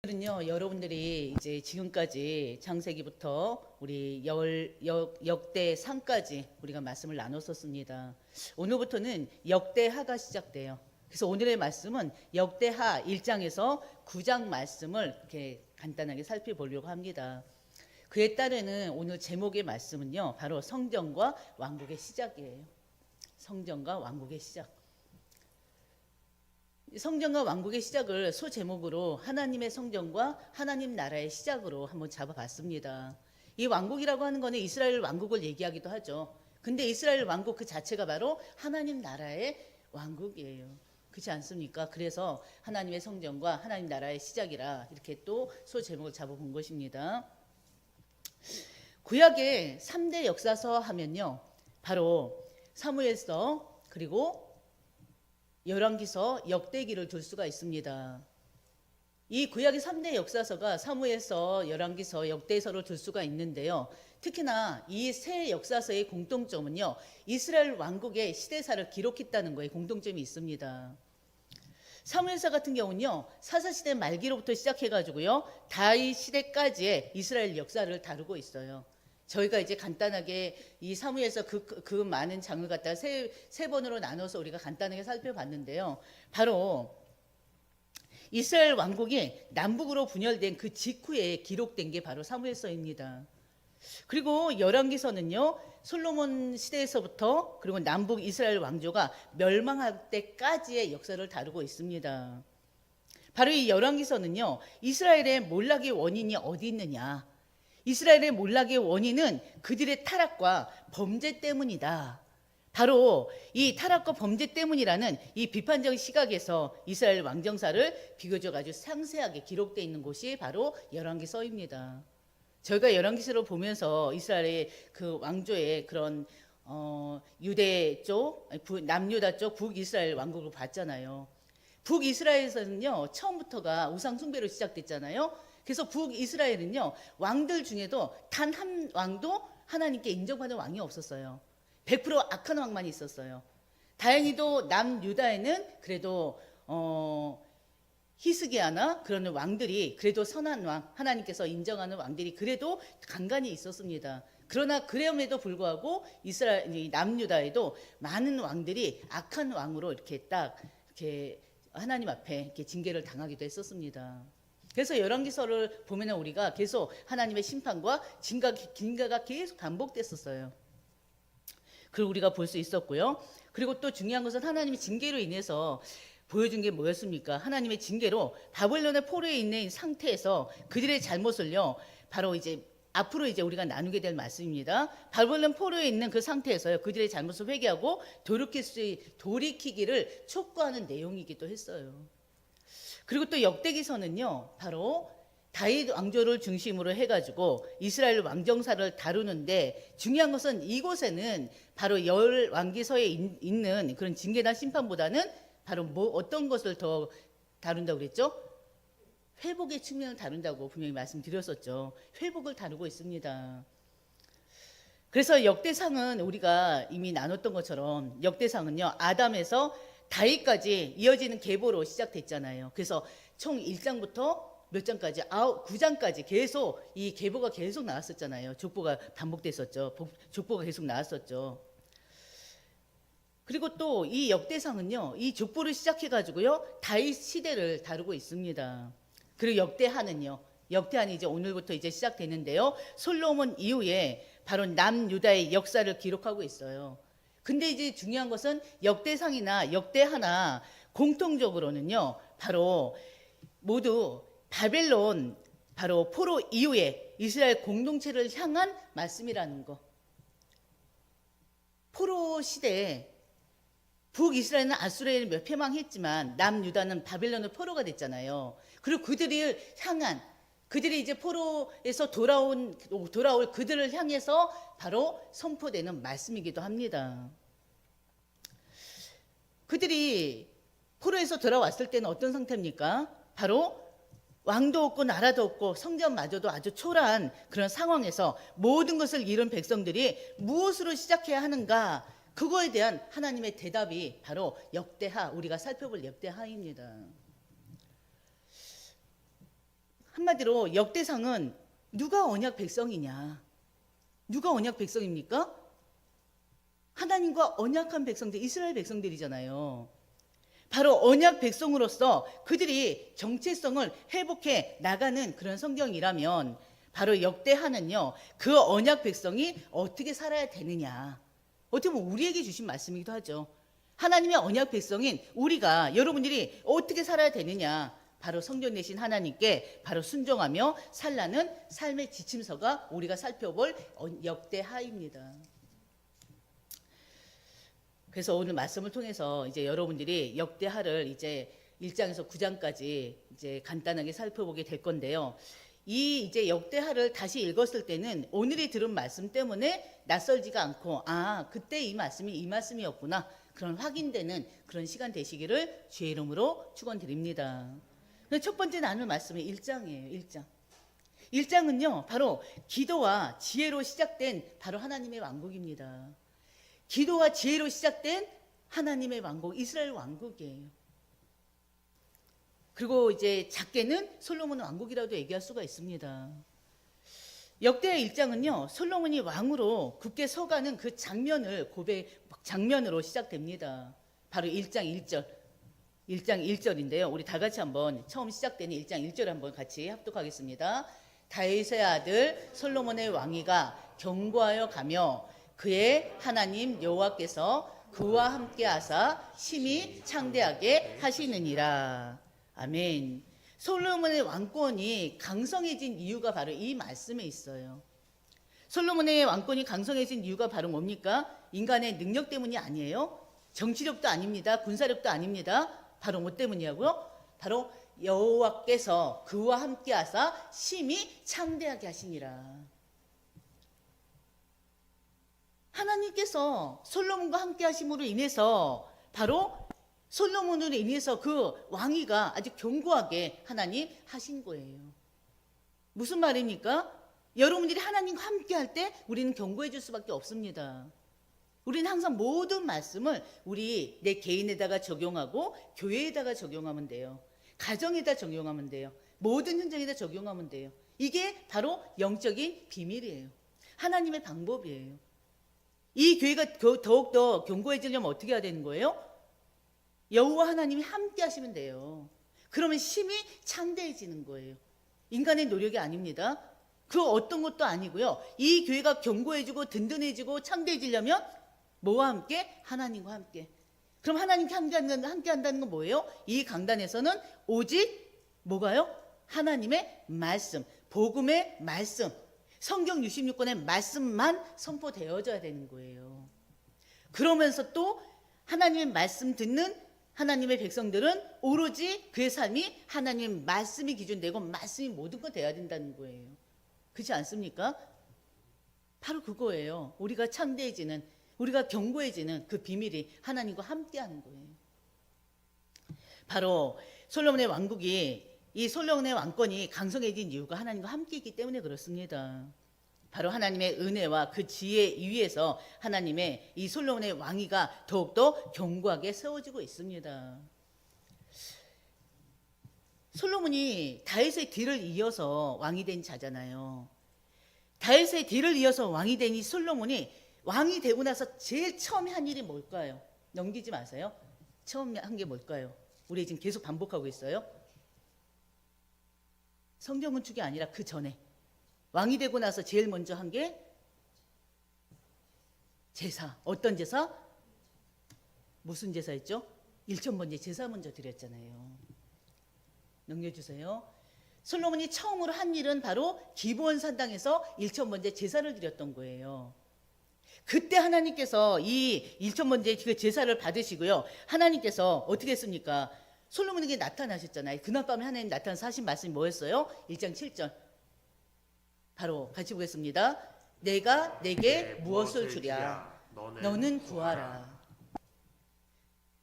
오늘은요, 여러분들이 이제 지금까지 창세기부터 우리 역대상까지 우리가 말씀을 나눴었습니다. 오늘부터는 역대하가 시작돼요. 그래서 오늘의 말씀은 역대하 1장에서 9장 말씀을 이렇게 간단하게 살펴보려고 합니다. 그에 따르는 오늘 제목의 말씀은요, 바로 성전과 왕국의 시작이에요. 성전과 왕국의 시작. 성전과 왕국의 시작을 소제목으로 하나님의 성전과 하나님 나라의 시작으로 한번 잡아봤습니다. 이 왕국이라고 하는 거는 이스라엘 왕국을 얘기하기도 하죠. 근데 이스라엘 왕국 그 자체가 바로 하나님 나라의 왕국이에요. 그렇지 않습니까? 그래서 하나님의 성전과 하나님 나라의 시작이라 이렇게 또 소제목을 잡아본 것입니다. 구약의 3대 역사서 하면요, 바로 사무엘서, 그리고 열왕기서, 역대기를 둘 수가 있습니다. 이 구약의 3대 역사서가 사무엘서, 열왕기서, 역대서로 둘 수가 있는데요. 특히나 이 세 역사서의 공통점은요, 이스라엘 왕국의 시대사를 기록했다는 거에 공통점이 있습니다. 사무엘서 같은 경우는요, 사사시대 말기로부터 시작해가지고요, 다윗 시대까지의 이스라엘 역사를 다루고 있어요. 저희가 이제 간단하게 이 사무엘서 그 많은 장을 갖다가 세 번으로 나눠서 우리가 간단하게 살펴봤는데요. 바로 이스라엘 왕국이 남북으로 분열된 그 직후에 기록된 게 바로 사무엘서입니다. 그리고 열왕기서는요, 솔로몬 시대에서부터 그리고 남북 이스라엘 왕조가 멸망할 때까지의 역사를 다루고 있습니다. 바로 이 열왕기서는요, 이스라엘의 몰락의 원인이 어디 있느냐, 이스라엘의 몰락의 원인은 그들의 타락과 범죄 때문이다. 바로 이 타락과 범죄 때문이라는 이 비판적 시각에서 이스라엘 왕정사를 비교적 아주 상세하게 기록되어 있는 곳이 바로 열왕기서입니다. 저희가 열왕기서를 보면서 이스라엘의 그 왕조의 그런 유대 쪽, 남유다 쪽 북이스라엘 왕국을 봤잖아요. 북이스라엘에서는요, 처음부터가 우상 숭배로 시작됐잖아요. 그래서 북이스라엘은요, 왕들 중에도 단 한 왕도 하나님께 인정받는 왕이 없었어요. 100% 악한 왕만 있었어요. 다행히도 남유다에는 그래도 히스기야나 그런 왕들이, 그래도 선한 왕, 하나님께서 인정하는 왕들이 그래도 간간히 있었습니다. 그러나 그럼에도 불구하고 이스라엘 남유다에도 많은 왕들이 악한 왕으로 이렇게 딱 이렇게 하나님 앞에 이렇게 징계를 당하기도 했었습니다. 그래서 열왕기서를 보면 우리가 계속 하나님의 심판과 징계가 계속 반복됐었어요. 그걸 우리가 볼 수 있었고요. 그리고 또 중요한 것은 하나님의 징계로 인해서 보여준 게 뭐였습니까? 하나님의 징계로 바벨론의 포로에 있는 상태에서 그들의 잘못을요, 바로 이제 앞으로 이제 우리가 나누게 될 말씀입니다. 바벨론 포로에 있는 그 상태에서요, 그들의 잘못을 회개하고 돌이키기를 촉구하는 내용이기도 했어요. 그리고 또 역대기서는요, 바로 다윗 왕조를 중심으로 해가지고 이스라엘 왕정사를 다루는데, 중요한 것은 이곳에는 바로 열왕기서에 있는 그런 징계나 심판보다는 바로 어떤 것을 더 다룬다고 그랬죠? 회복의 측면을 다룬다고 분명히 말씀드렸었죠. 회복을 다루고 있습니다. 그래서 역대상은 우리가 이미 나눴던 것처럼 역대상은요, 아담에서 다윗까지 이어지는 계보로 시작됐잖아요. 그래서 총 1장부터 몇 장까지? 9장까지 계속 이 계보가 계속 나왔었잖아요. 족보가 반복됐었죠. 족보가 계속 나왔었죠. 그리고 또 이 역대상은요, 이 족보를 시작해가지고요, 다윗 시대를 다루고 있습니다. 그리고 역대하는 이제 오늘부터 이제 시작되는데요, 솔로몬 이후에 바로 남유다의 역사를 기록하고 있어요. 근데 이제 중요한 것은 역대상이나 역대하나 공통적으로는요, 바로 모두 바벨론, 바로 포로 이후에 이스라엘 공동체를 향한 말씀이라는 거. 포로 시대에 북이스라엘은 아수르를 패망했지만 남유다는 바벨론의 포로가 됐잖아요. 그리고 그들이 이제 포로에서 돌아올 그들을 향해서 바로 선포되는 말씀이기도 합니다. 그들이 포로에서 돌아왔을 때는 어떤 상태입니까? 바로 왕도 없고 나라도 없고 성전마저도 아주 초라한 그런 상황에서 모든 것을 잃은 백성들이 무엇으로 시작해야 하는가? 그거에 대한 하나님의 대답이 바로 역대하, 우리가 살펴볼 역대하입니다. 한마디로 역대상은 누가 언약 백성이냐? 누가 언약 백성입니까? 하나님과 언약한 백성들, 이스라엘 백성들이잖아요. 바로 언약 백성으로서 그들이 정체성을 회복해 나가는 그런 성경이라면 바로 역대하는요, 그 언약 백성이 어떻게 살아야 되느냐. 어떻게 보면 우리에게 주신 말씀이기도 하죠. 하나님의 언약 백성인 우리가, 여러분들이 어떻게 살아야 되느냐. 바로 성경 내신 하나님께 바로 순종하며 살라는 삶의 지침서가 우리가 살펴볼 역대하입니다. 그래서 오늘 말씀을 통해서 이제 여러분들이 역대하를 이제 1장에서 9장까지 이제 간단하게 살펴보게 될 건데요. 이 이제 역대하를 다시 읽었을 때는 오늘이 들은 말씀 때문에 낯설지가 않고, 아, 그때 이 말씀이 이 말씀이었구나. 그런 확인되는 그런 시간 되시기를 주의 이름으로 축원드립니다. 첫 번째 나눌 말씀이 1장이에요. 1장. 1장은요, 바로 기도와 지혜로 시작된 바로 하나님의 왕국입니다. 기도와 지혜로 시작된 하나님의 왕국, 이스라엘 왕국이에요. 그리고 이제 작게는 솔로몬 왕국이라도 얘기할 수가 있습니다. 역대 1장은요, 솔로몬이 왕으로 굳게 서가는 그 장면으로 시작됩니다. 바로 1장 1절. 1장 1절인데요. 우리 다 같이 한번 처음 시작되는 1장 1절 한번 같이 합독하겠습니다. 다윗의 아들 솔로몬의 왕위가 견고하여 가며 그의 하나님 여호와께서 그와 함께 하사 심히 창대하게 하시느니라. 아멘. 솔로몬의 왕권이 강성해진 이유가 바로 이 말씀에 있어요. 솔로몬의 왕권이 강성해진 이유가 바로 뭡니까? 인간의 능력 때문이 아니에요. 정치력도 아닙니다. 군사력도 아닙니다. 바로 뭐 때문이냐고요? 바로 여호와께서 그와 함께 하사 심히 창대하게 하시니라. 하나님께서 솔로몬과 함께 하심으로 인해서 바로 솔로몬으로 인해서 그 왕위가 아주 견고하게 하나님 하신 거예요. 무슨 말입니까? 여러분들이 하나님과 함께 할 때 우리는 견고해 줄 수밖에 없습니다. 우리는 항상 모든 말씀을 우리 내 개인에다가 적용하고 교회에다가 적용하면 돼요. 가정에다 적용하면 돼요. 모든 현장에다 적용하면 돼요. 이게 바로 영적인 비밀이에요. 하나님의 방법이에요. 이 교회가 더욱더 견고해지려면 어떻게 해야 되는 거예요? 여호와 하나님이 함께 하시면 돼요. 그러면 심히 창대해지는 거예요. 인간의 노력이 아닙니다. 그 어떤 것도 아니고요. 이 교회가 견고해지고 든든해지고 창대해지려면 뭐와 함께? 하나님과 함께. 그럼 하나님과 함께 한다는 건 뭐예요? 이 강단에서는 오직 뭐가요? 하나님의 말씀, 복음의 말씀, 성경 66권의 말씀만 선포되어져야 되는 거예요. 그러면서 또 하나님의 말씀 듣는 하나님의 백성들은 오로지 그의 삶이 하나님의 말씀이 기준되고 말씀이 모든 거 돼야 된다는 거예요. 그렇지 않습니까? 바로 그거예요. 우리가 창대해지는, 우리가 견고해지는 그 비밀이 하나님과 함께하는 거예요. 바로 솔로몬의 왕국이, 이 솔로몬의 왕권이 강성해진 이유가 하나님과 함께했기 때문에 그렇습니다. 바로 하나님의 은혜와 그 지혜 위에서 하나님의 이 솔로몬의 왕위가 더욱더 견고하게 세워지고 있습니다. 솔로몬이 다윗의 뒤를 이어서 왕이 된 자잖아요. 다윗의 뒤를 이어서 왕이 된 이 솔로몬이 왕이 되고 나서 제일 처음에 한 일이 뭘까요? 넘기지 마세요. 처음 한 게 뭘까요? 우리 지금 계속 반복하고 있어요. 성경 건축이 아니라 그 전에 왕이 되고 나서 제일 먼저 한 게 제사. 어떤 제사? 무슨 제사였죠? 1,000번째 제사 먼저 드렸잖아요. 넘겨주세요. 솔로몬이 처음으로 한 일은 바로 기브온 산당에서 1,000번째 제사를 드렸던 거예요. 그때 하나님께서 이 1,000번째 그 제사를 받으시고요. 하나님께서 어떻게 했습니까? 솔로몬에게 나타나셨잖아요. 그날 밤에 하나님 나타나서 하신 말씀이 뭐였어요? 1장 7절. 바로 같이 보겠습니다. 내가 내게 무엇을 주랴? 너는 구하라.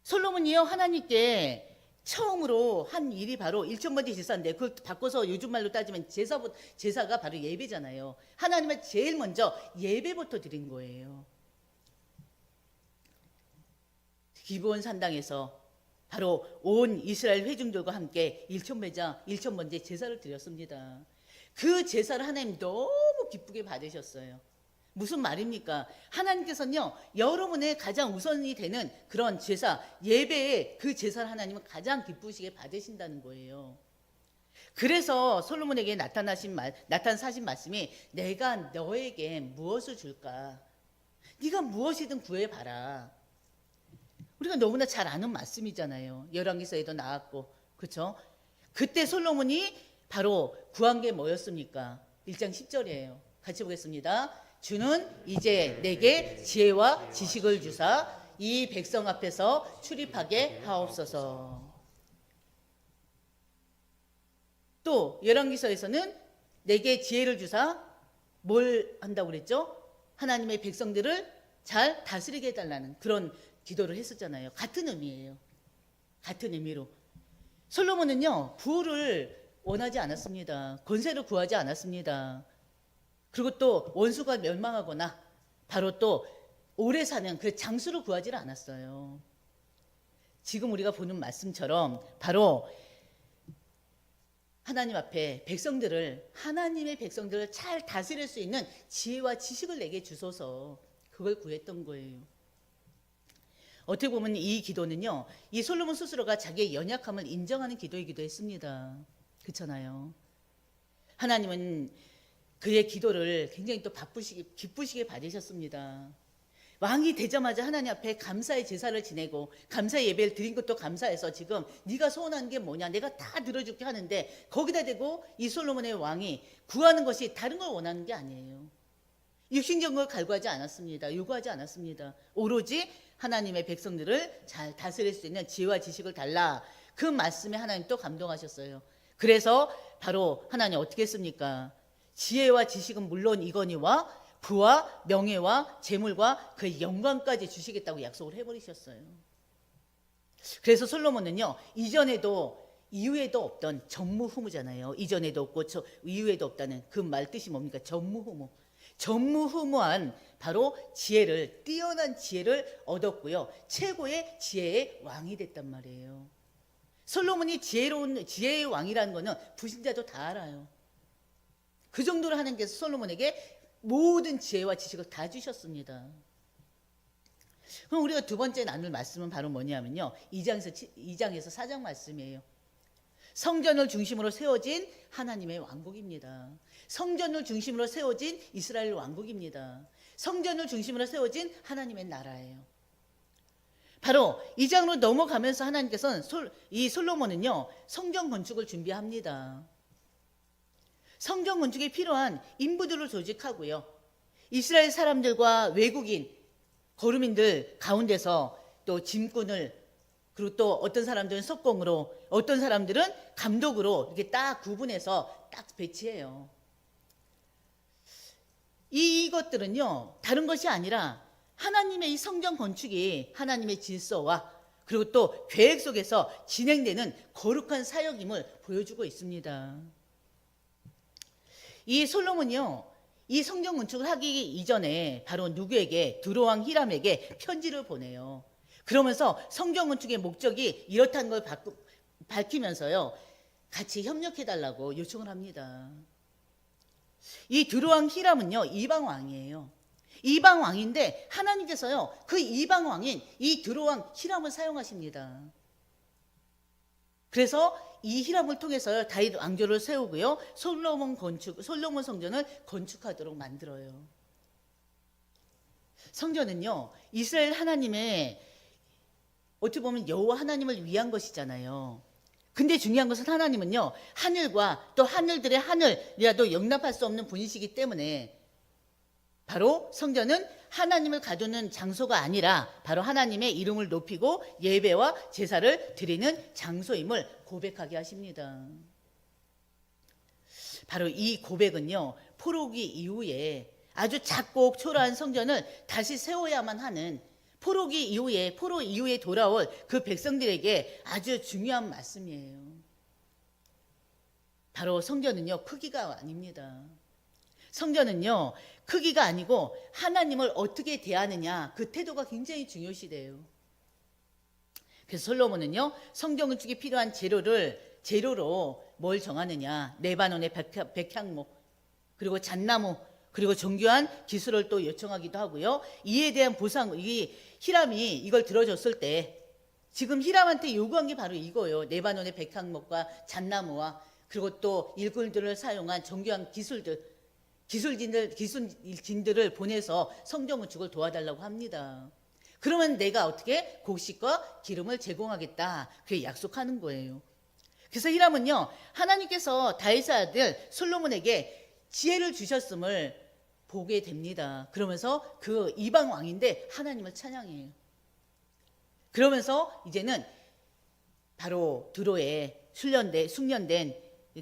솔로몬이요, 하나님께 처음으로 한 일이 바로 1,000번째 제사인데, 그걸 바꿔서 요즘 말로 따지면 제사가 바로 예배잖아요. 하나님을 제일 먼저 예배부터 드린 거예요. 기브온 산당에서 바로 온 이스라엘 회중들과 함께 일천번째 제사를 드렸습니다. 그 제사를 하나님 너무 기쁘게 받으셨어요. 무슨 말입니까? 하나님께서는요, 여러분의 가장 우선이 되는 그런 제사, 예배에 그 제사를 하나님은 가장 기쁘시게 받으신다는 거예요. 그래서 솔로몬에게 나타나신 말씀이 내가 너에게 무엇을 줄까? 네가 무엇이든 구해봐라. 우리가 너무나 잘 아는 말씀이잖아요. 열왕기서에도 나왔고, 그렇죠? 그때 솔로몬이 바로 구한 게 뭐였습니까? 1장 10절이에요. 같이 보겠습니다. 주는 이제 내게 지혜와 지식을 주사 이 백성 앞에서 출입하게 하옵소서. 또 열왕기서에서는 내게 지혜를 주사 뭘 한다고 그랬죠? 하나님의 백성들을 잘 다스리게 해달라는 그런 기도를 했었잖아요. 같은 의미예요. 같은 의미로. 솔로몬은요, 부를 원하지 않았습니다. 권세를 구하지 않았습니다. 그리고 또 원수가 멸망하거나 바로 또 오래 사는 그 장수를 구하지 않았어요. 지금 우리가 보는 말씀처럼 바로 하나님 앞에 하나님의 백성들을 잘 다스릴 수 있는 지혜와 지식을 내게 주소서, 그걸 구했던 거예요. 어떻게 보면 이 기도는요, 이 솔로몬 스스로가 자기의 연약함을 인정하는 기도이기도 했습니다. 그렇잖아요. 하나님은 그의 기도를 굉장히 또 기쁘시게 받으셨습니다. 왕이 되자마자 하나님 앞에 감사의 제사를 지내고 감사의 예배를 드린 것도 감사해서 지금 네가 소원하는 게 뭐냐, 내가 다 들어줄게 하는데, 거기다 대고 이 솔로몬의 왕이 구하는 것이 다른 걸 원하는 게 아니에요. 육신적인 걸 갈구하지 않았습니다. 요구하지 않았습니다. 오로지 하나님의 백성들을 잘 다스릴 수 있는 지혜와 지식을 달라. 그 말씀에 하나님 또 감동하셨어요. 그래서 바로 하나님 어떻게 했습니까? 지혜와 지식은 물론 이거니와 부와 명예와 재물과 그 영광까지 주시겠다고 약속을 해버리셨어요. 그래서 솔로몬은요, 이전에도 이후에도 없던 전무후무잖아요. 이전에도 없고 이후에도 없다는 그 말 뜻이 뭡니까? 전무후무. 전무후무한 바로 뛰어난 지혜를 얻었고요. 최고의 지혜의 왕이 됐단 말이에요. 솔로몬이 지혜의 왕이라는 거는 불신자도 다 알아요. 그 정도로 하나님께서 솔로몬에게 모든 지혜와 지식을 다 주셨습니다. 그럼 우리가 두 번째 나눌 말씀은 바로 뭐냐면요, 2장에서 4장 말씀이에요. 성전을 중심으로 세워진 하나님의 왕국입니다. 성전을 중심으로 세워진 이스라엘 왕국입니다. 성전을 중심으로 세워진 하나님의 나라예요. 바로 이 장으로 넘어가면서 하나님께서는 이 솔로몬은요, 성전 건축을 준비합니다. 성전 건축에 필요한 인부들을 조직하고요, 이스라엘 사람들과 외국인, 거류민들 가운데서 또 짐꾼을, 그리고 또 어떤 사람들은 석공으로, 어떤 사람들은 감독으로 이렇게 딱 구분해서 딱 배치해요. 이것들은요, 다른 것이 아니라 하나님의 이 성전 건축이 하나님의 질서와 그리고 또 계획 속에서 진행되는 거룩한 사역임을 보여주고 있습니다. 이 솔로몬이요, 이 성전 건축을 하기 이전에 바로 누구에게? 두로왕 히람에게 편지를 보내요. 그러면서 성전 건축의 목적이 이렇다는 걸 밝히면서요, 같이 협력해달라고 요청을 합니다. 이 두로왕 히람은요, 이방 왕이에요. 이방 왕인데 하나님께서요, 그 이방 왕인 이 두로왕 히람을 사용하십니다. 그래서 이 히람을 통해서 다윗 왕조를 세우고요, 솔로몬 성전을 건축하도록 만들어요. 성전은요, 이스라엘 하나님의 어떻게 보면 여호와 하나님을 위한 것이잖아요. 근데 중요한 것은 하나님은요, 하늘과 또 하늘들의 하늘이라도 용납할 수 없는 분이시기 때문에 바로 성전은 하나님을 가두는 장소가 아니라 바로 하나님의 이름을 높이고 예배와 제사를 드리는 장소임을 고백하게 하십니다. 바로 이 고백은요, 포로기 이후에 아주 작고 초라한 성전을 다시 세워야만 하는, 포로 이후에 돌아올 그 백성들에게 아주 중요한 말씀이에요. 바로 성전은요, 크기가 아닙니다. 성전은요, 크기가 아니고 하나님을 어떻게 대하느냐, 그 태도가 굉장히 중요시돼요. 그래서 솔로몬은요, 성전 건축에 필요한 재료로 뭘 정하느냐? 레바논의 백향목, 그리고 잣나무, 그리고 정교한 기술을 또 요청하기도 하고요. 이에 대한 보상, 이 히람이 이걸 들어줬을 때 지금 히람한테 요구한 게 바로 이거예요. 레바논의 백향목과 잣나무와 그리고 또 일꾼들을 사용한 정교한 기술진들을 보내서 성전 건축을 도와달라고 합니다. 그러면 내가 어떻게 곡식과 기름을 제공하겠다. 그게 약속하는 거예요. 그래서 히람은요, 하나님께서 다윗의 아들 솔로몬에게 지혜를 주셨음을 보게 됩니다. 그러면서 그 이방 왕인데 하나님을 찬양해요. 그러면서 이제는 바로 드로에 숙련된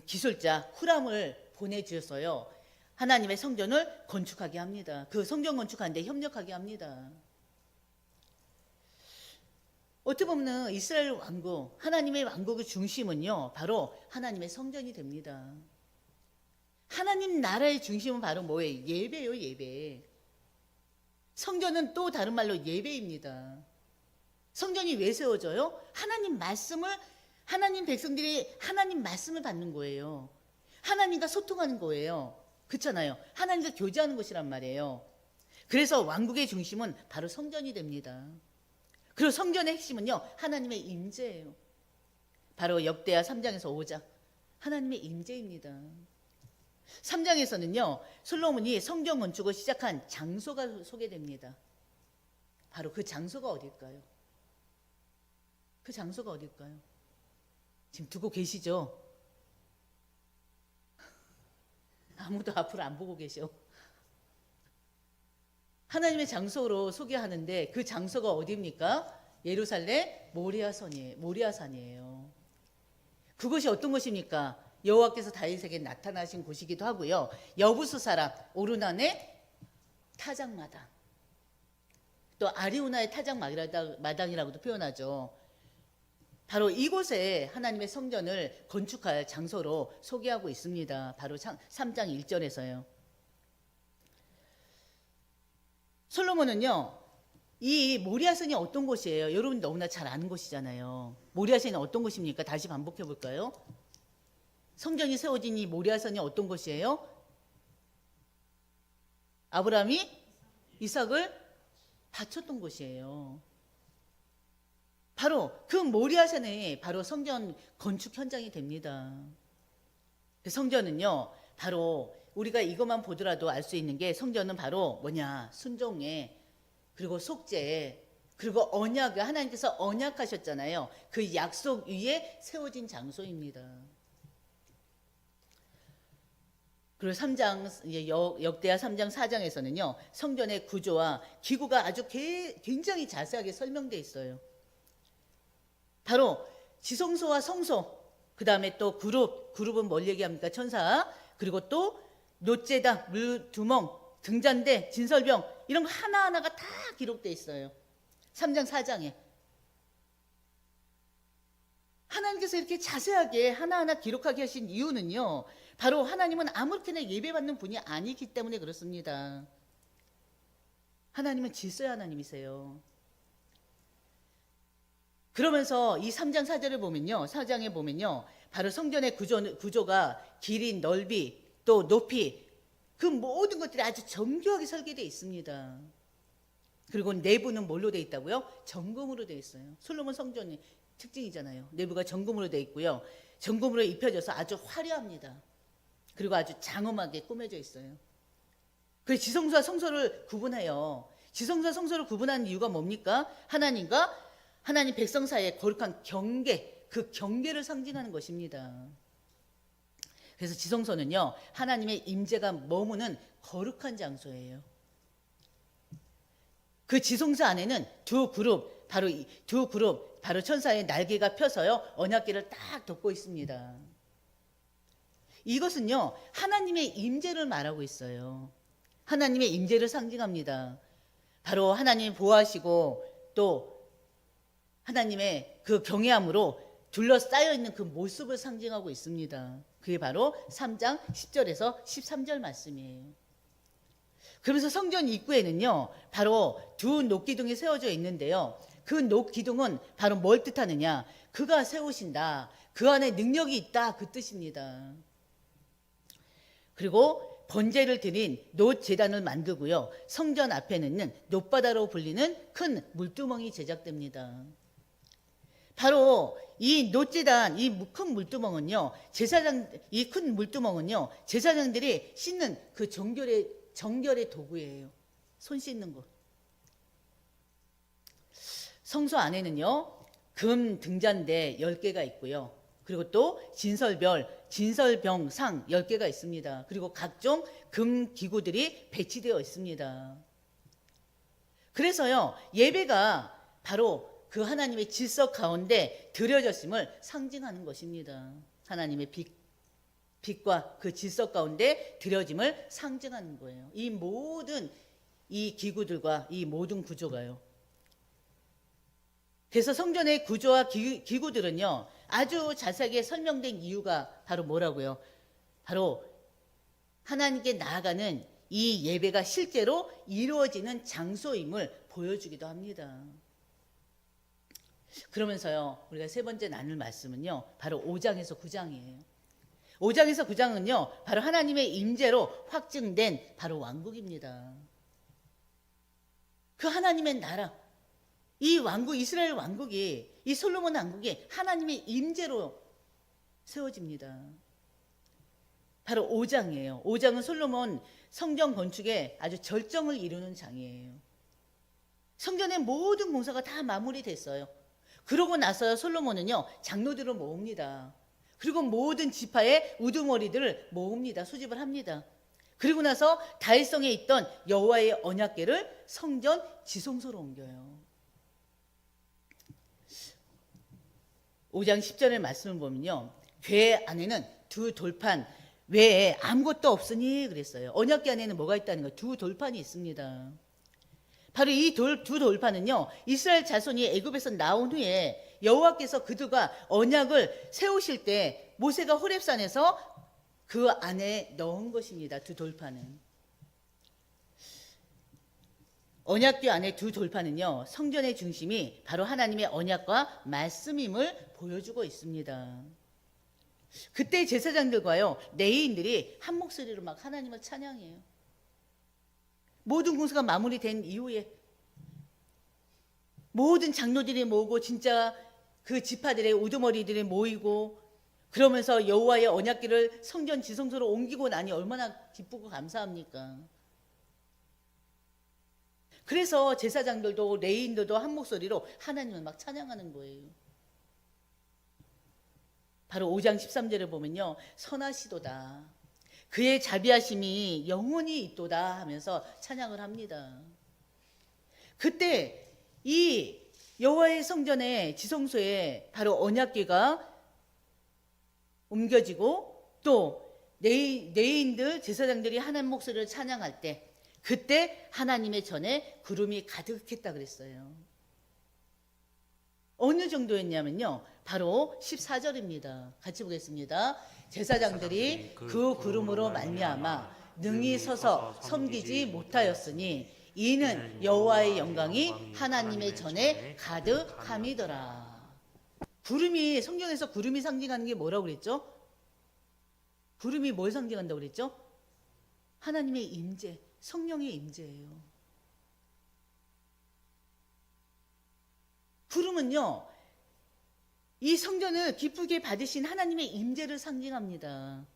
기술자 후람을 보내주셔서요, 하나님의 성전을 건축하게 합니다. 그 성전 건축하는데 협력하게 합니다. 어떻게 보면 이스라엘 왕국, 하나님의 왕국의 중심은요, 바로 하나님의 성전이 됩니다. 하나님 나라의 중심은 바로 뭐예요? 예배요, 예배. 성전은 또 다른 말로 예배입니다. 성전이 왜 세워져요? 하나님 백성들이 하나님 말씀을 받는 거예요. 하나님과 소통하는 거예요. 그렇잖아요. 하나님과 교제하는 곳이란 말이에요. 그래서 왕국의 중심은 바로 성전이 됩니다. 그리고 성전의 핵심은요, 하나님의 임재예요. 바로 역대하 3장에서 5장, 하나님의 임재입니다. 3장에서는요, 솔로몬이 성전 건축을 시작한 장소가 소개됩니다. 바로 그 장소가 어딜까요? 그 장소가 어딜까요? 지금 두고 계시죠? 아무도 앞으로 안 보고 계셔. 하나님의 장소로 소개하는데 그 장소가 어디입니까? 예루살렘 모리아산이에요. 그것이 어떤 곳입니까? 여호와께서 다윗에게 나타나신 곳이기도 하고요. 여부수 사람 오르난의 타작마당, 또 아리우나의 타작마당이라고도 표현하죠. 바로 이곳에 하나님의 성전을 건축할 장소로 소개하고 있습니다. 바로 3장 1절에서요. 솔로몬은요, 이 모리아산이 어떤 곳이에요? 여러분 너무나 잘 아는 곳이잖아요. 모리아산이 어떤 곳입니까? 다시 반복해 볼까요? 성전이 세워진 이 모리아산이 어떤 곳이에요? 아브라함이 이삭을 바쳤던 곳이에요. 바로 그 모리아산이 바로 성전 건축 현장이 됩니다. 성전은요, 바로 우리가 이것만 보더라도 알 수 있는 게 성전은 바로 뭐냐? 순종에, 그리고 속죄에, 그리고 언약을 하나님께서 언약하셨잖아요. 그 약속 위에 세워진 장소입니다. 그리고 3장, 역대하 3장 4장에서는요, 성전의 구조와 기구가 아주 굉장히 자세하게 설명되어 있어요. 바로 지성소와 성소, 그 다음에 또 그룹은 뭘 얘기합니까? 천사, 그리고 또 놋제당, 물두멍, 등잔대, 진설병, 이런 거 하나하나가 다 기록되어 있어요. 3장 4장에. 하나님께서 이렇게 자세하게 하나하나 기록하게 하신 이유는요, 바로 하나님은 아무렇게나 예배받는 분이 아니기 때문에 그렇습니다. 하나님은 질서의 하나님이세요. 그러면서 이 3장 4절을 보면요, 4장에 보면요, 바로 성전의 구조가 길이, 넓이, 또 높이, 그 모든 것들이 아주 정교하게 설계되어 있습니다. 그리고 내부는 뭘로 되어 있다고요? 정금으로 되어 있어요. 솔로몬 성전의 특징이잖아요. 내부가 정금으로 되어 있고요. 정금으로 입혀져서 아주 화려합니다. 그리고 아주 장엄하게 꾸며져 있어요. 그래서 지성소와 성소를 구분해요. 지성소와 성소를 구분하는 이유가 뭡니까? 하나님과 하나님 백성 사이의 거룩한 경계, 그 경계를 상징하는 것입니다. 그래서 지성소는요, 하나님의 임재가 머무는 거룩한 장소예요. 그 지성소 안에는 두 그룹, 바로 천사의 날개가 펴서요, 언약궤를 딱 덮고 있습니다. 이것은요, 하나님의 임재를 말하고 있어요. 하나님의 임재를 상징합니다. 바로 하나님 보호하시고 또 하나님의 그 경외함으로 둘러싸여 있는 그 모습을 상징하고 있습니다. 그게 바로 3장 10절에서 13절 말씀이에요. 그러면서 성전 입구에는요, 바로 두 녹기둥이 세워져 있는데요, 그 녹기둥은 바로 뭘 뜻하느냐? 그가 세우신다. 그 안에 능력이 있다. 그 뜻입니다. 그리고 번제를 드린 놋 제단을 만들고요. 성전 앞에는 놋바다로 불리는 큰 물두멍이 제작됩니다. 바로 이 놋제단, 이 큰 물두멍은요, 이 큰 물두멍은요, 제사장들이 씻는 그 정결의 도구예요. 손 씻는 거. 성소 안에는요, 금 등잔대 10개가 있고요. 그리고 또 진설병 상 10개가 있습니다. 그리고 각종 금 기구들이 배치되어 있습니다. 그래서요, 예배가 바로 그 하나님의 질서 가운데 드려졌음을 상징하는 것입니다. 하나님의 빛과 그 질서 가운데 드려짐을 상징하는 거예요. 이 모든 이 기구들과 이 모든 구조가요. 그래서 성전의 구조와 기구들은요, 아주 자세하게 설명된 이유가 바로 뭐라고요? 바로 하나님께 나아가는 이 예배가 실제로 이루어지는 장소임을 보여주기도 합니다. 그러면서요, 우리가 세 번째 나눌 말씀은요, 바로 5장에서 9장이에요. 5장에서 9장은요, 바로 하나님의 임재로 확증된 바로 왕국입니다. 그 하나님의 나라, 이 왕국, 이스라엘 왕국이, 이 솔로몬 왕국이 하나님의 임재로 세워집니다. 바로 5장이에요. 5장은 솔로몬 성전 건축에 아주 절정을 이루는 장이에요. 성전의 모든 공사가 다 마무리됐어요. 그러고 나서 솔로몬은요, 장로들을 모읍니다. 그리고 모든 지파의 우두머리들을 모읍니다. 수집을 합니다. 그리고 나서 다윗성에 있던 여호와의 언약궤를 성전 지성소로 옮겨요. 5장 10절의 말씀을 보면요, 궤 안에는 두 돌판 외에 아무것도 없으니 그랬어요. 언약궤 안에는 뭐가 있다는 거예요? 두 돌판이 있습니다. 바로 이 두 돌판은요, 이스라엘 자손이 애굽에서 나온 후에 여호와께서 그들과 언약을 세우실 때 모세가 호렙산에서 그 안에 넣은 것입니다. 두 돌판은. 언약궤 안에 두 돌판은요, 성전의 중심이 바로 하나님의 언약과 말씀임을 보여주고 있습니다. 그때 제사장들과요, 레위인들이 한 목소리로 막 하나님을 찬양해요. 모든 공사가 마무리된 이후에 모든 장로들이 모이고 진짜 그 지파들의 우두머리들이 모이고 그러면서 여호와의 언약궤를 성전 지성소로 옮기고 나니 얼마나 기쁘고 감사합니까? 그래서 제사장들도 레위인들도 한 목소리로 하나님을 막 찬양하는 거예요. 바로 5장 13절을 보면요, 선하시도다, 그의 자비하심이 영원히 있도다 하면서 찬양을 합니다. 그때 이 여호와의 성전의 지성소에 바로 언약궤가 옮겨지고 또 레위인들 제사장들이 하나님 목소리를 찬양할 때 그때 하나님의 전에 구름이 가득했다 그랬어요. 어느 정도였냐면요, 바로 14절입니다. 같이 보겠습니다. 제사장들이 그 구름으로 말미암아 능히 서서 섬기지 못하였으니 이는 여호와의 영광이 하나님의 전에 가득함이더라. 구름이, 성경에서 구름이 상징하는 게 뭐라고 그랬죠? 구름이 뭘 상징한다고 그랬죠? 하나님의 임재, 성령의 임재예요. 구름은요, 이 성전을 기쁘게 받으신 하나님의 임재를 상징합니다.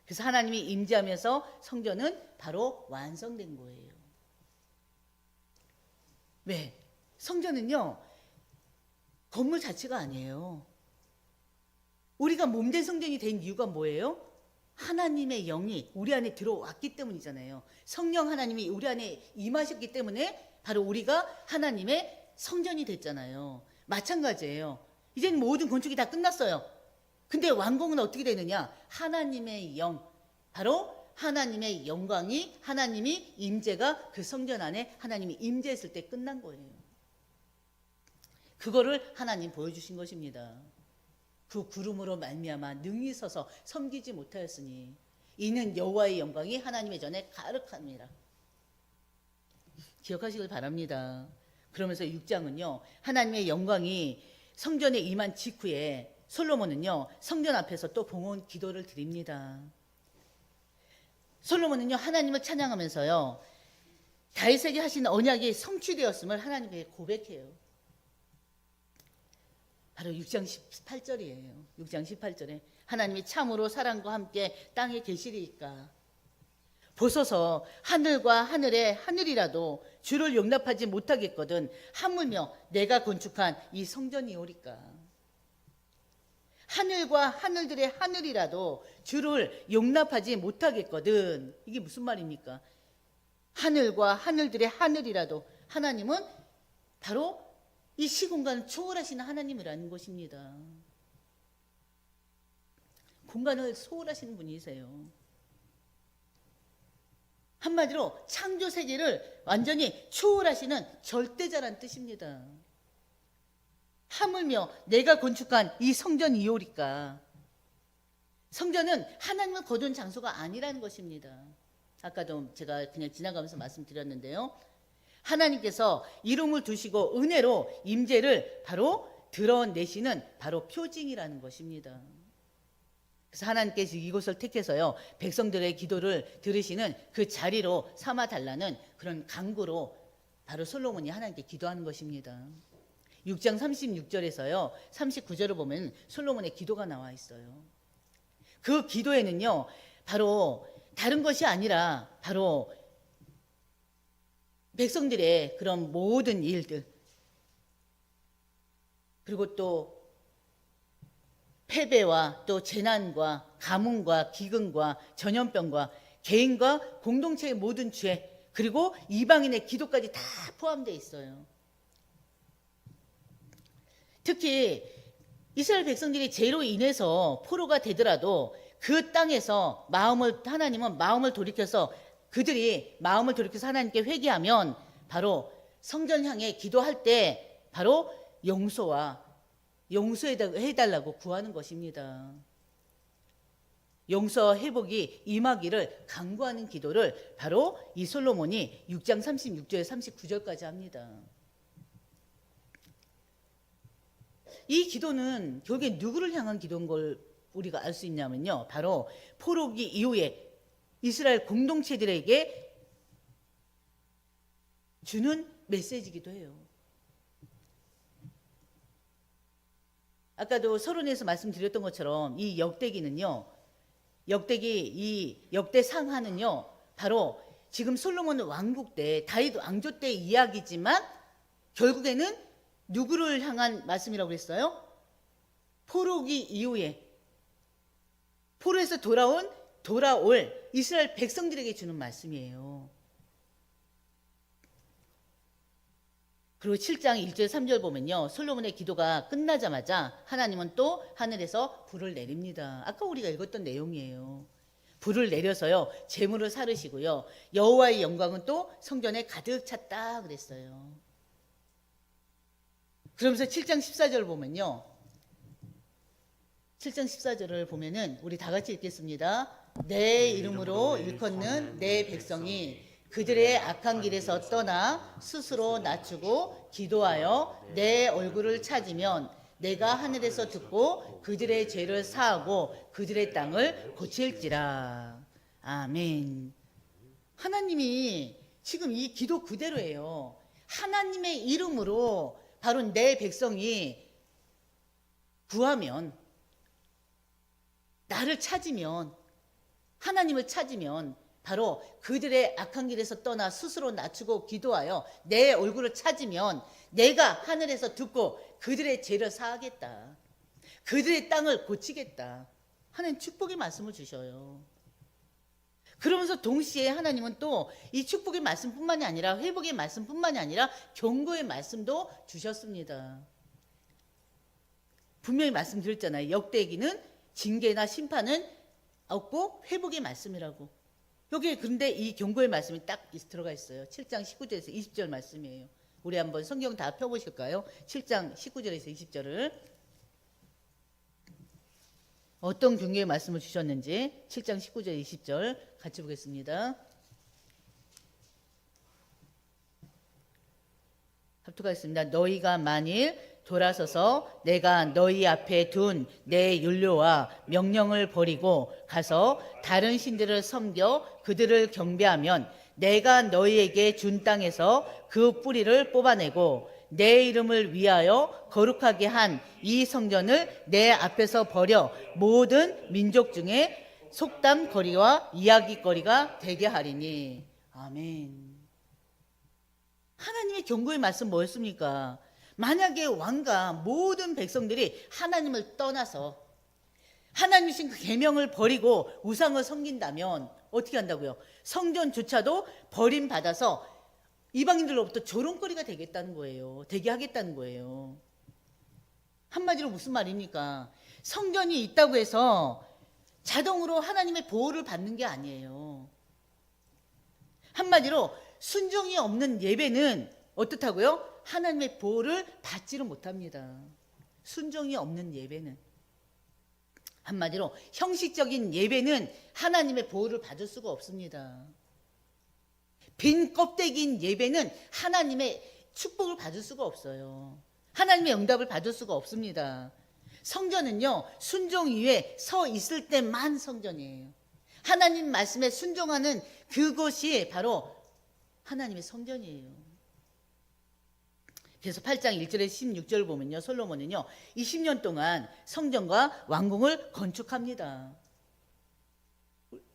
그래서 하나님이 임재하면서 성전은 바로 완성된 거예요. 왜? 성전은요, 건물 자체가 아니에요. 우리가 몸된 성전이 된 이유가 뭐예요? 하나님의 영이 우리 안에 들어왔기 때문이잖아요. 성령 하나님이 우리 안에 임하셨기 때문에 바로 우리가 하나님의 성전이 됐잖아요. 마찬가지예요. 이제는 모든 건축이 다 끝났어요. 근데 완공은 어떻게 되느냐? 하나님의 영, 바로 하나님의 영광이, 하나님이 임재가 그 성전 안에 하나님이 임재했을 때 끝난 거예요. 그거를 하나님 보여주신 것입니다. 그 구름으로 말미암아 능히 서서 섬기지 못하였으니 이는 여호와의 영광이 하나님의 전에 가득합니다. 기억하시길 바랍니다. 그러면서 6장은요. 하나님의 영광이 성전에 임한 직후에 솔로몬은요. 성전 앞에서 또 봉헌 기도를 드립니다. 솔로몬은요. 하나님을 찬양하면서요. 다윗에게 하신 언약이 성취되었음을 하나님께 고백해요. 바로 6장 18절이에요. 6장 18절에 하나님이 참으로 사랑과 함께 땅에 계시리이까 보소서 하늘과 하늘의 하늘이라도 주를 용납하지 못하겠거든 하물며 내가 건축한 이 성전이오리까. 하늘과 하늘들의 하늘이라도 주를 용납하지 못하겠거든. 이게 무슨 말입니까? 하늘과 하늘들의 하늘이라도 하나님은 바로 이 시공간을 초월하시는 하나님이라는 것입니다. 공간을 초월하시는 분이세요. 한마디로 창조 세계를 완전히 초월하시는 절대자란 뜻입니다. 하물며 내가 건축한 이 성전이오리까. 성전은 하나님을 거둔 장소가 아니라는 것입니다. 아까도 제가 그냥 지나가면서 말씀드렸는데요. 하나님께서 이름을 두시고 은혜로 임재를 바로 드러내시는 바로 표징이라는 것입니다. 그래서 하나님께서 이곳을 택해서요. 백성들의 기도를 들으시는 그 자리로 삼아달라는 그런 간구로 바로 솔로몬이 하나님께 기도하는 것입니다. 6장 36절에서요. 39절을 보면 솔로몬의 기도가 나와 있어요. 그 기도에는요. 바로 다른 것이 아니라 바로 백성들의 그런 모든 일들 그리고 또 패배와 또 재난과 가뭄과 기근과 전염병과 개인과 공동체의 모든 죄 그리고 이방인의 기도까지 다 포함되어 있어요. 특히 이스라엘 백성들이 죄로 인해서 포로가 되더라도 그 땅에서 하나님은 마음을 돌이켜서 그들이 마음을 돌이켜서 하나님께 회개하면 바로 성전 향해 기도할 때 바로 용서해달라고 구하는 것입니다. 용서 회복이 임하기를 간구하는 기도를 바로 이 솔로몬이 6장 36절에 39절까지 합니다. 이 기도는 결국에 누구를 향한 기도인 걸 우리가 알 수 있냐면요. 바로 포로기 이후에 이스라엘 공동체들에게 주는 메시지이기도 해요. 아까도 서론에서 말씀드렸던 것처럼 이 역대기는요. 이 역대상하는요. 바로 지금 솔로몬 왕국 때 다윗 왕조 때 이야기지만 결국에는 누구를 향한 말씀이라고 그랬어요? 포로기 이후에 포로에서 돌아올 이스라엘 백성들에게 주는 말씀이에요. 그리고 7장 1절 3절 보면요. 솔로몬의 기도가 끝나자마자 하나님은 또 하늘에서 불을 내립니다. 아까 우리가 읽었던 내용이에요. 불을 내려서요. 재물을 사르시고요. 여호와의 영광은 또 성전에 가득 찼다 그랬어요. 그러면서 7장 14절을 보면요. 7장 14절을 보면은 우리 다 같이 읽겠습니다. 내 이름으로 일컫는 내 백성이 그들의 악한 길에서 떠나 스스로 낮추고 기도하여 내 얼굴을 찾으면 내가 하늘에서 듣고 그들의 죄를 사하고 그들의 땅을 고칠지라. 아멘. 하나님이 지금 이 기도 그대로예요. 하나님의 이름으로 바로 내 백성이 구하면 나를 찾으면 하나님을 찾으면 바로 그들의 악한 길에서 떠나 스스로 낮추고 기도하여 내 얼굴을 찾으면 내가 하늘에서 듣고 그들의 죄를 사하겠다. 그들의 땅을 고치겠다. 하나님 축복의 말씀을 주셔요. 그러면서 동시에 하나님은 또 이 축복의 말씀뿐만이 아니라 회복의 말씀뿐만이 아니라 경고의 말씀도 주셨습니다. 분명히 말씀드렸잖아요. 역대기는 징계나 심판은 없고 회복의 말씀이라고. 여기에 근데 이 경고의 말씀이 딱 들어가 있어요. 7장 19절에서 20절 말씀이에요. 우리 한번 성경 다 펴보실까요? 7장 19절에서 20절을 어떤 경고의 말씀을 주셨는지 7장 19절 20절 같이 보겠습니다. 수가 있습니다. 너희가 만일 돌아서서 내가 너희 앞에 둔 내 율료와 명령을 버리고 가서 다른 신들을 섬겨 그들을 경배하면 내가 너희에게 준 땅에서 그 뿌리를 뽑아내고 내 이름을 위하여 거룩하게 한 이 성전을 내 앞에서 버려 모든 민족 중에 속담거리와 이야기거리가 되게 하리니. 아멘. 하나님의 경고의 말씀 뭐였습니까? 만약에 왕과 모든 백성들이 하나님을 떠나서 하나님 주신 그 계명을 버리고 우상을 섬긴다면 어떻게 한다고요? 성전조차도 버림받아서 이방인들로부터 조롱거리가 되겠다는 거예요. 되게 하겠다는 거예요. 한마디로 무슨 말입니까? 성전이 있다고 해서 자동으로 하나님의 보호를 받는 게 아니에요. 한마디로 순종이 없는 예배는 어떻다고요? 하나님의 보호를 받지를 못합니다. 순종이 없는 예배는. 한마디로 형식적인 예배는 하나님의 보호를 받을 수가 없습니다. 빈 껍데기인 예배는 하나님의 축복을 받을 수가 없어요. 하나님의 응답을 받을 수가 없습니다. 성전은요, 순종 위에 서 있을 때만 성전이에요. 하나님 말씀에 순종하는 그것이 바로 하나님의 성전이에요. 그래서 8장 1절에 16절 보면요, 솔로몬은요 20년 동안 성전과 왕궁을 건축합니다.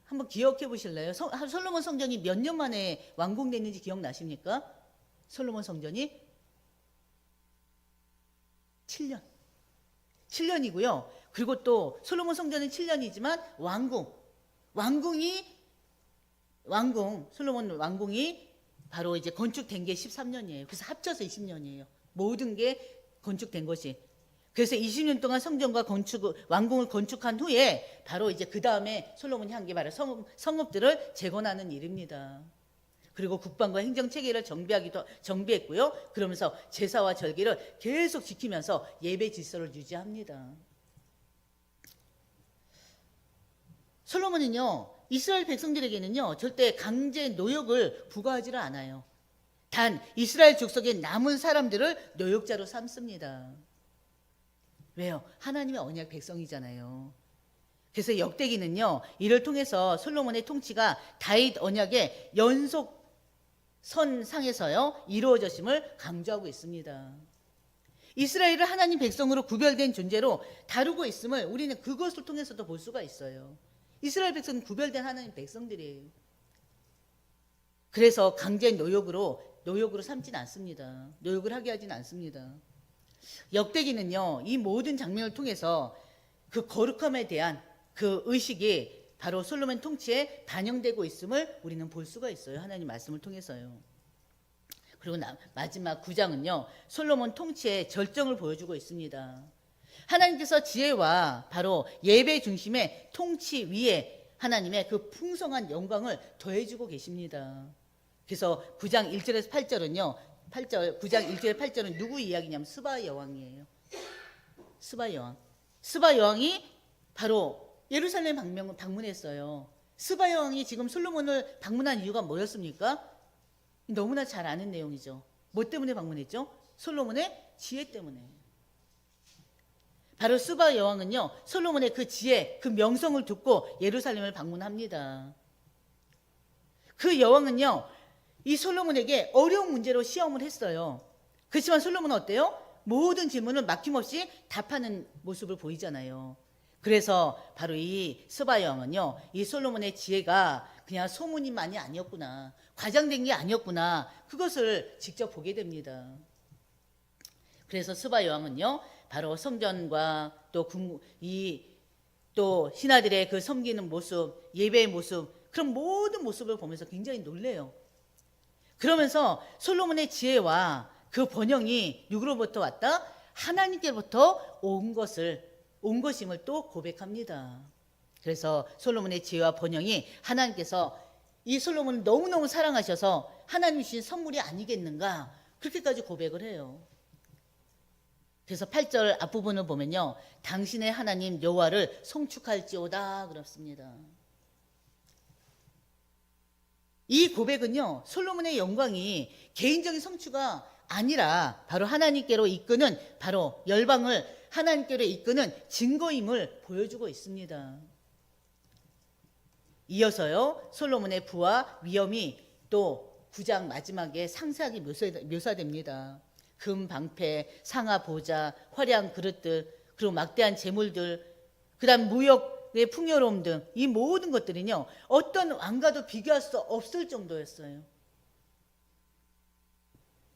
한번 기억해 보실래요? 솔로몬 성전이 몇 년 만에 완공됐는지 기억나십니까? 솔로몬 성전이 7년이고요. 그리고 또 솔로몬 성전은 7년이지만 솔로몬 왕궁이 바로 이제 건축된 게 13년이에요. 그래서 합쳐서 20년이에요. 모든 게 건축된 것이. 그래서 20년 동안 성전과 왕궁을 건축한 후에 바로 이제 그 다음에 솔로몬이 한 게 바로 성읍들을 재건하는 일입니다. 그리고 국방과 행정 체계를 정비했고요. 그러면서 제사와 절기를 계속 지키면서 예배 질서를 유지합니다. 솔로몬은요, 이스라엘 백성들에게는요, 절대 강제 노역을 부과하지를 않아요. 단 이스라엘 족속의 남은 사람들을 노역자로 삼습니다. 왜요? 하나님의 언약 백성이잖아요. 그래서 역대기는요, 이를 통해서 솔로몬의 통치가 다윗 언약의 연속선상에서요 이루어졌음을 강조하고 있습니다. 이스라엘을 하나님 백성으로 구별된 존재로 다루고 있음을 우리는 그것을 통해서도 볼 수가 있어요. 이스라엘 백성은 구별된 하나님 백성들이에요. 그래서 강제 노역으로 삼지는 않습니다. 노역을 하게 하지는 않습니다. 역대기는요, 이 모든 장면을 통해서 그 거룩함에 대한 그 의식이 바로 솔로몬 통치에 반영되고 있음을 우리는 볼 수가 있어요. 하나님 말씀을 통해서요. 그리고 마지막 9장은요, 솔로몬 통치의 절정을 보여주고 있습니다. 하나님께서 지혜와 바로 예배 중심의 통치 위에 하나님의 그 풍성한 영광을 더해주고 계십니다. 그래서 9장 1절에서 8절은요, 9장 1절에 8절은 누구 이야기냐면 스바 여왕이에요. 스바 여왕이 바로 예루살렘 방문했어요. 스바 여왕이 지금 솔로몬을 방문한 이유가 뭐였습니까? 너무나 잘 아는 내용이죠. 뭐 때문에 방문했죠? 솔로몬의 지혜 때문에. 바로 스바 여왕은요, 솔로몬의 그 지혜, 그 명성을 듣고 예루살렘을 방문합니다. 그 여왕은요, 이 솔로몬에게 어려운 문제로 시험을 했어요. 그렇지만 솔로몬은 어때요? 모든 질문을 막힘없이 답하는 모습을 보이잖아요. 그래서 바로 이 스바 여왕은요, 이 솔로몬의 지혜가 그냥 소문만이 아니었구나, 과장된 게 아니었구나, 그것을 직접 보게 됩니다. 그래서 스바 여왕은요, 바로 성전과 또 신하들의 그 섬기는 모습, 예배의 모습, 그런 모든 모습을 보면서 굉장히 놀래요. 그러면서 솔로몬의 지혜와 그 번영이 누구로부터 왔다? 하나님께로부터 온 것임을 또 고백합니다. 그래서 솔로몬의 지혜와 번영이 하나님께서 이 솔로몬을 너무너무 사랑하셔서 하나님 주신 선물이 아니겠는가, 그렇게까지 고백을 해요. 그래서 8절 앞부분을 보면요, 당신의 하나님 여호와를 송축할지어다 그렇습니다. 이 고백은요, 솔로몬의 영광이 개인적인 성취가 아니라 바로 하나님께로 이끄는, 바로 열방을 하나님께로 이끄는 증거임을 보여주고 있습니다. 이어서요, 솔로몬의 부와 위엄이 또 9장 마지막에 상세하게 묘사됩니다. 금 방패, 상하 보좌, 화려한 그릇들, 그리고 막대한 재물들, 그다음 무역의 풍요로움 등 이 모든 것들은요, 어떤 왕과도 비교할 수 없을 정도였어요.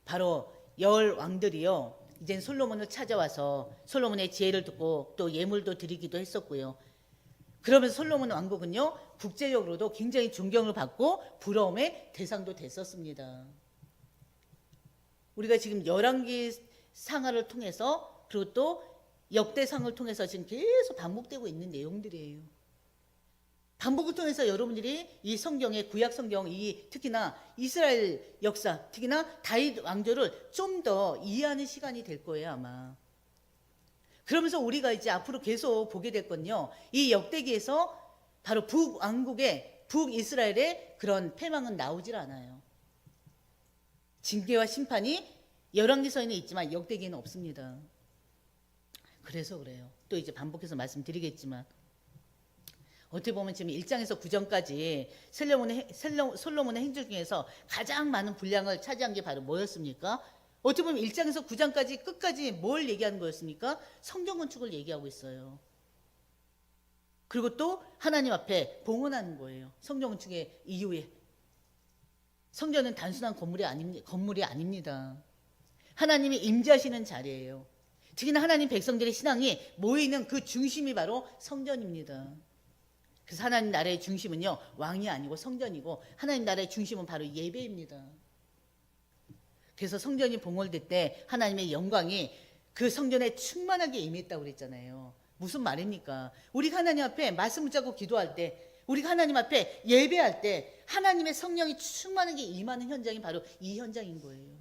바로 열 왕들이요, 이젠 솔로몬을 찾아와서 솔로몬의 지혜를 듣고 또 예물도 드리기도 했었고요. 그러면서 솔로몬 왕국은요, 국제적으로도 굉장히 존경을 받고 부러움의 대상도 됐었습니다. 우리가 지금 열왕기 상하를 통해서, 그리고 또 역대상을 통해서 지금 계속 반복되고 있는 내용들이에요. 반복을 통해서 여러분들이 이 성경의 구약 성경, 이 특히나 이스라엘 역사, 특히나 다윗 왕조를 좀 더 이해하는 시간이 될 거예요, 아마. 그러면서 우리가 이제 앞으로 계속 보게 될 건요, 이 역대기에서 바로 북왕국의, 북이스라엘의 그런 패망은 나오질 않아요. 징계와 심판이 열왕기서에는 있지만 역대기에는 없습니다. 그래서 그래요. 또 이제 반복해서 말씀드리겠지만, 어떻게 보면 지금 1장에서 9장까지 솔로몬의 행적 중에서 가장 많은 분량을 차지한 게 바로 뭐였습니까? 어떻게 보면 1장에서 9장까지 끝까지 뭘 얘기하는 거였습니까? 성전 건축을 얘기하고 있어요. 그리고 또 하나님 앞에 봉헌하는 거예요. 성전 건축의 이후에. 성전은 단순한 건물이 아닙니다. 하나님이 임재하시는 자리예요. 특히나 하나님 백성들의 신앙이 모이는 그 중심이 바로 성전입니다. 그래서 하나님 나라의 중심은요, 왕이 아니고 성전이고, 하나님 나라의 중심은 바로 예배입니다. 그래서 성전이 봉헌될 때 하나님의 영광이 그 성전에 충만하게 임했다고 그랬잖아요. 무슨 말입니까? 우리가 하나님 앞에 말씀 붙잡고 기도할 때, 우리가 하나님 앞에 예배할 때 하나님의 성령이 충만하게 임하는 현장이 바로 이 현장인 거예요.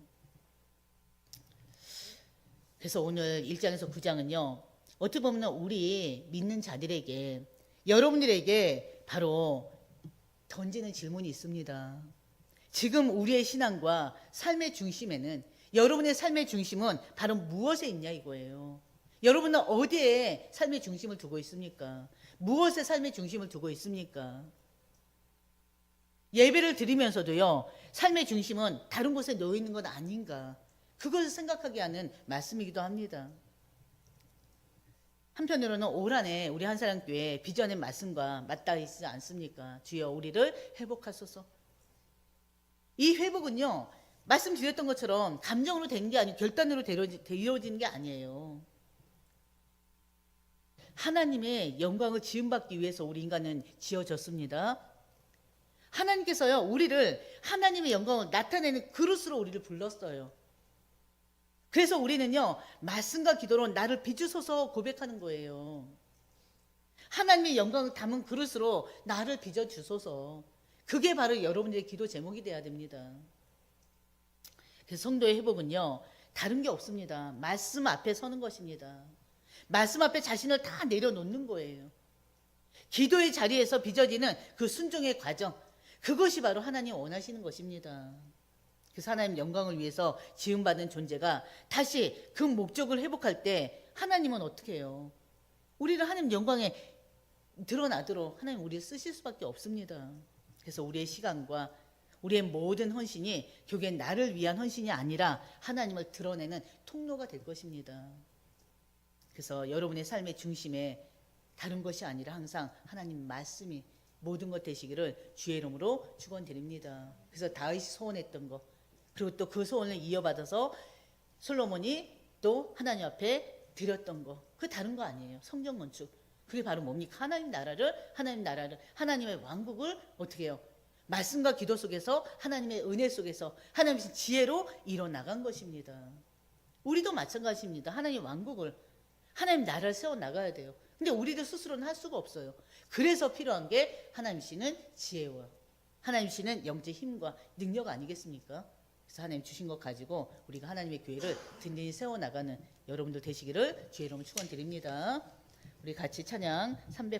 그래서 오늘 1장에서 9장은요, 어떻게 보면 우리 믿는 자들에게, 여러분들에게 바로 던지는 질문이 있습니다. 지금 우리의 신앙과 삶의 중심에는, 여러분의 삶의 중심은 바로 무엇에 있냐 이거예요. 여러분은 어디에 삶의 중심을 두고 있습니까? 무엇에 삶의 중심을 두고 있습니까? 예배를 드리면서도요, 삶의 중심은 다른 곳에 놓여 있는 건 아닌가, 그것을 생각하게 하는 말씀이기도 합니다. 한편으로는 올 한해 우리 한사랑교회 비전의 말씀과 맞닿아 있지 않습니까? 주여 우리를 회복하소서. 이 회복은요, 말씀드렸던 것처럼 감정으로 된 게 아니고 결단으로 이루어지는 게 아니에요. 하나님의 영광을 지음받기 위해서 우리 인간은 지어졌습니다. 하나님께서요, 우리를 하나님의 영광을 나타내는 그릇으로 우리를 불렀어요. 그래서 우리는요, 말씀과 기도로 나를 비추소서 고백하는 거예요. 하나님의 영광을 담은 그릇으로 나를 빚어주소서. 그게 바로 여러분들의 기도 제목이 돼야 됩니다. 그래서 성도의 회복은요, 다른 게 없습니다. 말씀 앞에 서는 것입니다. 말씀 앞에 자신을 다 내려놓는 거예요. 기도의 자리에서 빚어지는 그 순종의 과정, 그것이 바로 하나님 원하시는 것입니다. 그래서 하나님 영광을 위해서 지음받은 존재가 다시 그 목적을 회복할 때 하나님은 어떻게 해요? 우리를 하나님 영광에 드러나도록 하나님 우리를 쓰실 수밖에 없습니다. 그래서 우리의 시간과 우리의 모든 헌신이 결국엔 나를 위한 헌신이 아니라 하나님을 드러내는 통로가 될 것입니다. 그래서 여러분의 삶의 중심에 다른 것이 아니라 항상 하나님 말씀이 모든 것 되시기를 주의 이름으로 축원드립니다. 그래서 다윗이 소원했던 것, 그리고 또 그 소원을 이어받아서 솔로몬이 또 하나님 앞에 드렸던 거, 그 다른 거 아니에요. 성전 건축. 그게 바로 뭡니까? 하나님의 왕국을 어떻게 해요? 말씀과 기도 속에서, 하나님의 은혜 속에서, 하나님의 지혜로 이뤄나간 것입니다. 우리도 마찬가지입니다. 하나님의 왕국을, 하나님 나라를 세워나가야 돼요. 근데 우리들 스스로는 할 수가 없어요. 그래서 필요한 게 하나님이시는 지혜와 하나님이시는 영적 힘과 능력 아니겠습니까? 그래서 하나님 주신 것 가지고 우리가 하나님의 교회를 든든히 세워나가는 여러분들 되시기를 주의 이름으로 축원드립니다. 우리 같이 찬양 300